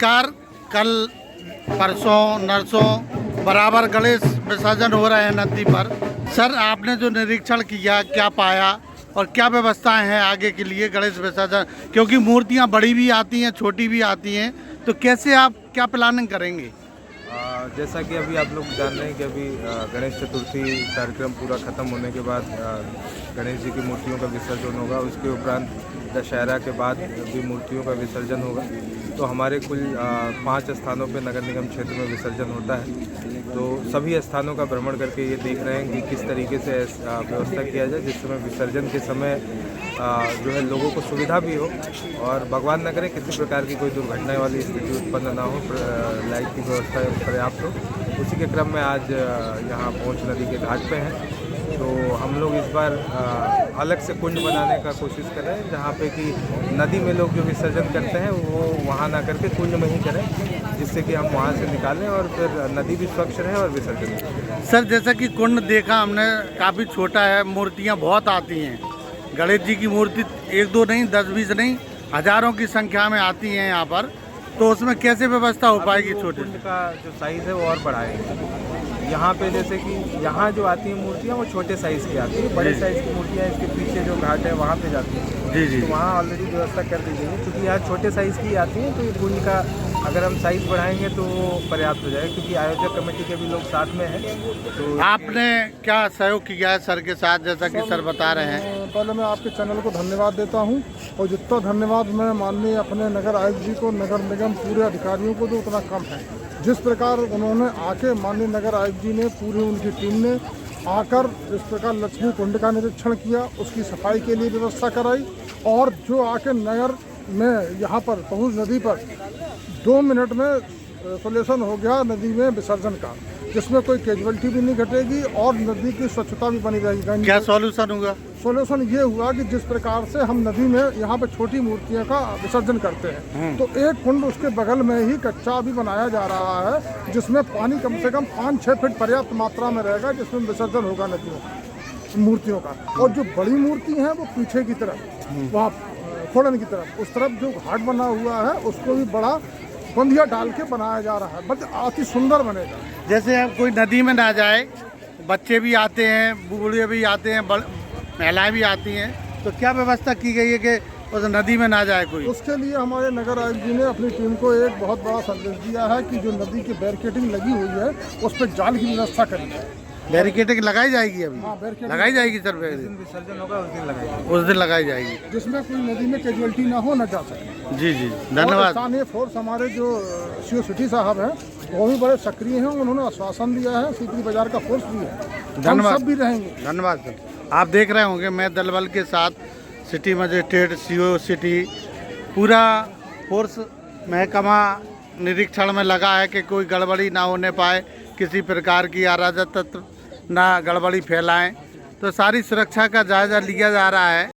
नमस्कार। कल परसों नरसों बराबर गणेश विसर्जन हो रहे हैं नदी पर। सर, आपने जो निरीक्षण किया, क्या पाया और क्या व्यवस्थाएं हैं आगे के लिए गणेश विसर्जन, क्योंकि मूर्तियां बड़ी भी आती हैं, छोटी भी आती हैं, तो कैसे आप क्या प्लानिंग करेंगे? जैसा कि अभी आप लोग जान रहे हैं कि अभी गणेश चतुर्थी कार्यक्रम पूरा ख़त्म होने के बाद गणेश जी की मूर्तियों का विसर्जन होगा। उसके उपरांत दशहरा के बाद भी मूर्तियों का विसर्जन होगा। तो हमारे कुल 5 स्थानों पे नगर निगम क्षेत्र में विसर्जन होता है। तो सभी स्थानों का भ्रमण करके ये देख रहे हैं कि किस तरीके से व्यवस्था किया जाए, जिस समय विसर्जन के समय जो है लोगों को सुविधा भी हो और भगवान न करे किसी प्रकार की कोई दुर्घटना वाली स्थिति उत्पन्न ना हो, लाइट की व्यवस्था पर्याप्त हो। उसी के क्रम में आज यहाँ पहुँच नदी के घाट पे हैं। तो हम लोग इस बार अलग से कुंड बनाने का कोशिश कर रहे हैं, जहाँ पे कि नदी में लोग जो विसर्जन करते हैं वो वहाँ ना करके कुंड में ही करें, जिससे कि हम वहाँ से निकालें और फिर नदी भी स्वच्छ रहे और विसर्जन करें। सर, जैसा कि कुंड देखा हमने, काफ़ी छोटा है, मूर्तियाँ बहुत आती हैं। गणेश जी की मूर्ति 1-2 नहीं, 10-20 नहीं, हज़ारों की संख्या में आती हैं यहाँ पर। तो उसमें कैसे व्यवस्था हो पाएगी? छोटे कुंड का जो साइज़ है वो और बढ़ाएंगे। यहाँ पे जैसे कि यहाँ जो आती हैं मूर्तियाँ वो छोटे साइज़ की आती हैं, बड़े साइज़ की मूर्तियाँ इसके पीछे जो घाट है वहाँ पे जाती हैं। जी जी। तो वहाँ ऑलरेडी व्यवस्था कर दी गई है, क्योंकि यहाँ छोटे साइज़ की आती हैं। तो ये कुंड का अगर हम साइज़ बढ़ाएंगे तो वो पर्याप्त हो जाएगा, क्योंकि आयोजक कमेटी के भी लोग साथ में हैं। तो आपने क्या सहयोग किया है सर के साथ, जैसा कि सर बता रहे हैं? पहले मैं आपके चैनल को धन्यवाद देता हूं, और जितना धन्यवाद मैं माननीय अपने नगर आयुक्त जी को, नगर निगम पूरे अधिकारियों को, जो उतना कम है। जिस प्रकार उन्होंने आके, माननीय नगर आयुक्त जी ने, पूरी उनकी टीम ने आकर जिस प्रकार लक्ष्मी कुंड का निरीक्षण किया, उसकी सफाई के लिए व्यवस्था कराई, और जो आके नगर में यहाँ पर पहुँच नदी पर 2 मिनट में सोल्यूशन हो गया नदी में विसर्जन का, जिसमें कोई कैजुअलिटी भी नहीं घटेगी और नदी की स्वच्छता भी बनी रहेगी। क्या सॉल्यूशन होगा? सॉल्यूशन ये हुआ कि जिस प्रकार से हम नदी में यहाँ पे छोटी मूर्तियों का विसर्जन करते हैं, तो एक कुंड उसके बगल में ही कच्चा भी बनाया जा रहा है, जिसमें पानी कम से कम 5-6 फीट पर्याप्त मात्रा में रहेगा, जिसमें विसर्जन होगा नदियों मूर्तियों का। और जो बड़ी मूर्ति है वो पीछे की तरफ, वहाँ फोड़न की तरफ, उस तरफ जो घाट बना हुआ है उसको भी बड़ा बंधिया डाल के बनाया जा रहा है, बट अति सुंदर बनेगा। जैसे अब कोई नदी में ना जाए, बच्चे भी आते हैं, बूढ़े भी आते हैं, महिलाएं भी आती हैं, तो क्या व्यवस्था की गई है कि उस नदी में ना जाए कोई? उसके लिए हमारे नगर आयुक्त जी ने अपनी टीम को एक बहुत बड़ा संदेश दिया है कि जो नदी की बैरिकेडिंग लगी हुई है उस पर जाल की व्यवस्था करी है। बैरिकेडिंग लगाई जाएगी अभी? हाँ, बैरिकेडिंग लगाई जाएगी सर। विसर्जन होगा उस दिन लगाएंगे। उस दिन लगाई जाएगी, जिसमें कोई नदी में कैजुअलिटी ना हो, न जा सके। जी जी, और धन्यवाद। स्थानीय फोर्स हमारे जो सीओ सिटी साहब हैं वो भी बड़े सक्रिय हैं, उन्होंने आश्वासन दिया है। सीपी बाजार का फोर्स भी है, हम सब भी रहेंगे। धन्यवाद सर। आप देख रहे होंगे, मैं दलबल के साथ सिटी मजिस्ट्रेट, सीओ सिटी, पूरा फोर्स महकमा निरीक्षण में लगा है कि कोई गड़बड़ी ना होने पाए, किसी प्रकार की अराजक तत्व ना गड़बड़ी फैलाएं। तो सारी सुरक्षा का जायज़ा लिया जा रहा है।